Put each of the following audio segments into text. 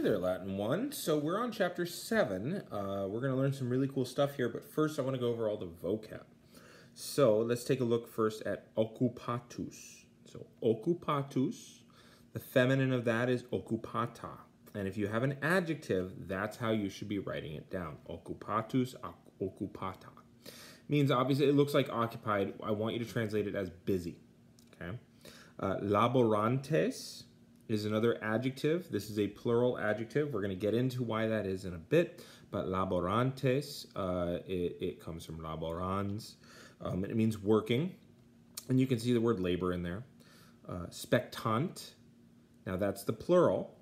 Hey there, Latin 1. So we're on chapter 7. We're going to learn some really cool stuff here, but first I want to go over all the vocab. So let's take a look first at occupatus. So occupatus, the feminine of that is occupata. And if you have an adjective, that's how you should be writing it down. Occupatus, occupata. Means obviously it looks like occupied. I want you to translate it as busy. Okay. Laborantes is another adjective. This is a plural adjective. We're going to get into why that is in a bit. But laborantes, it comes from laborans. It means working. And you can see the word labor in there. Spectant. Now that's the plural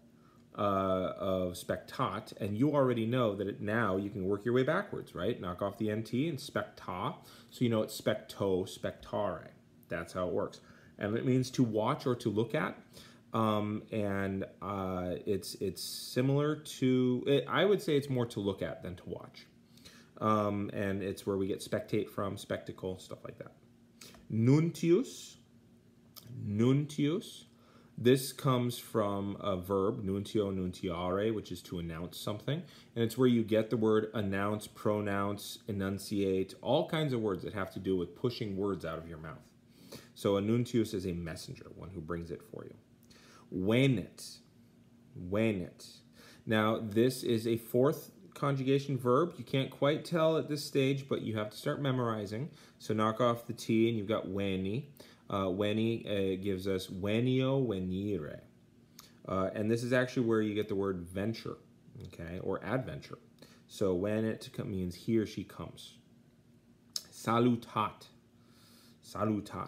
of spectat. And you already know that now you can work your way backwards, right? Knock off the NT and specta. So you know it's specto, spectare. That's how it works. And it means to watch or to look at. It's similar to, I would say it's more to look at than to watch. And it's where we get spectate from, spectacle, stuff like that. Nuntius. This comes from a verb, nuntio, nuntiare, which is to announce something. And it's where you get the word announce, pronounce, enunciate, all kinds of words that have to do with pushing words out of your mouth. So a nuntius is a messenger, one who brings it for you. Venit. Now, this is a fourth conjugation verb. You can't quite tell at this stage, but you have to start memorizing. So knock off the T and you've got veni. Veni gives us venio, venire. And this is actually where you get the word venture, okay, or adventure. So venit means he or she comes. Salutat.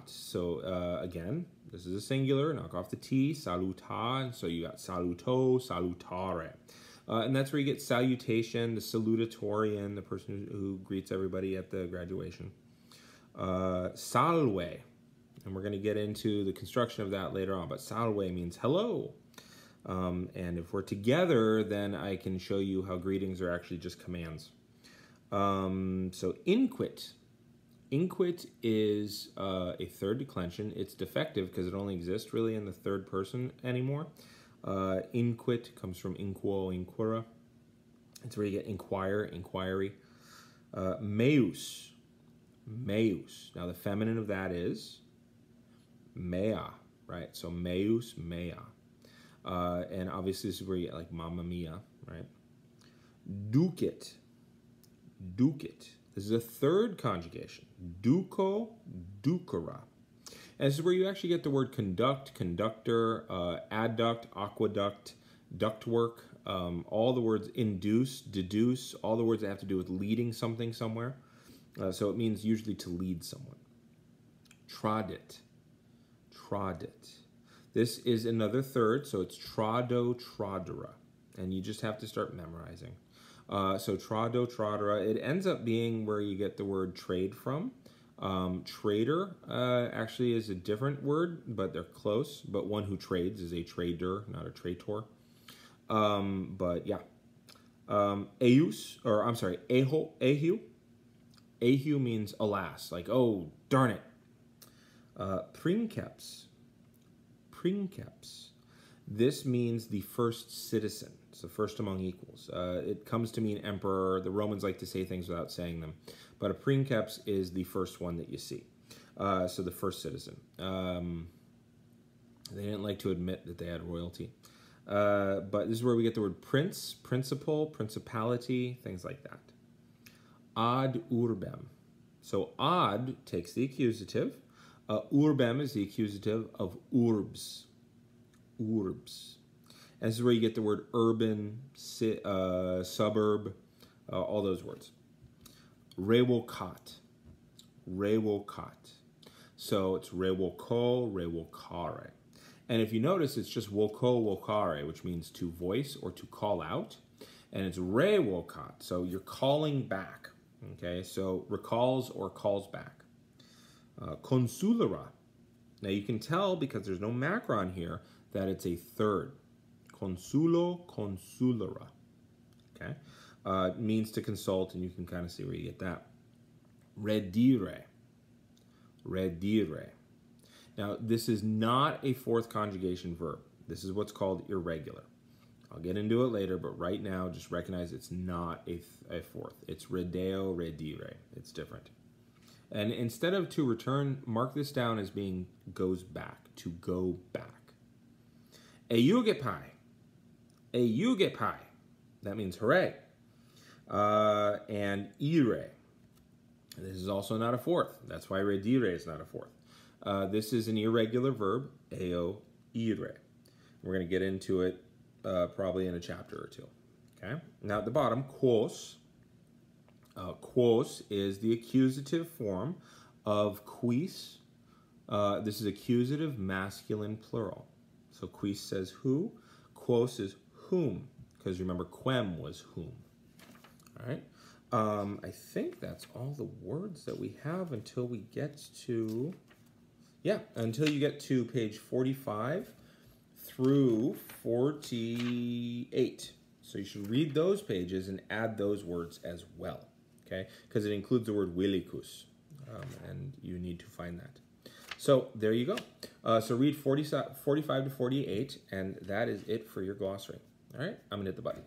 So again, this is a singular, knock off the T, saluta, and so you got saluto, salutare. And that's where you get salutation, the salutatorian, the person who greets everybody at the graduation. Salve, and we're going to get into the construction of that later on, but salve means hello. And if we're together, then I can show you how greetings are actually just commands. So inquit. Inquit is a third declension. It's defective because it only exists really in the third person anymore. Inquit comes from inquo, inquira. It's where you get inquire, inquiry. Meus. Now the feminine of that is mea, right? So meus, mea. And obviously this is where you get like mamma mia, right? Ducit. This is a third conjugation. Duco, ducera. And this is where you actually get the word conduct, conductor, adduct, aqueduct, ductwork, all the words induce, deduce, all the words that have to do with leading something somewhere. So it means usually to lead someone. Trodit. This is another third, so it's trodo, trodera. And you just have to start memorizing. So trodo, trodera, it ends up being where you get the word trade from. Trader actually is a different word, but they're close. But one who trades is a trader, not a traitor. But yeah. Ehu. Ehu means alas, like, oh, darn it. Princeps. This means the first citizen. So first among equals. It comes to mean emperor. The Romans like to say things without saying them. But a princeps is the first one that you see. So the first citizen. They didn't like to admit that they had royalty. But this is where we get the word prince, principal, principality, things like that. Ad urbem. So ad takes the accusative. Urbem is the accusative of urbs. And this is where you get the word urban, suburb, all those words. Revocat. So it's revoco, revocare. And if you notice, it's just voco, vocare, which means to voice or to call out. And it's revocat, so you're calling back. Okay, so recalls or calls back. Consulera. Now you can tell, because there's no macron here, that it's a third. Consulo, consulera. Okay? It means to consult, and you can kind of see where you get that. Redire. Now, this is not a fourth conjugation verb. This is what's called irregular. I'll get into it later, but right now, just recognize it's not a fourth. It's redeo, redire. It's different. And instead of to return, mark this down as being goes back, to go back. Eugepai. Eugepai. That means hooray. And ire. This is also not a fourth. That's why redire is not a fourth. This is an irregular verb, eo ire. We're going to get into it probably in a chapter or two. Okay. Now at the bottom, quos. Quos is the accusative form of quis. This is accusative masculine plural. So quis says who. Quos is whom. Because remember, quem was whom. All right. I think that's all the words that we have until we get to, until you get to page 45 through 48. So you should read those pages and add those words as well, okay? Because it includes the word willicus, and you need to find that. So there you go. So read 45 to 48, and that is it for your glossary. All right, I'm gonna hit the button.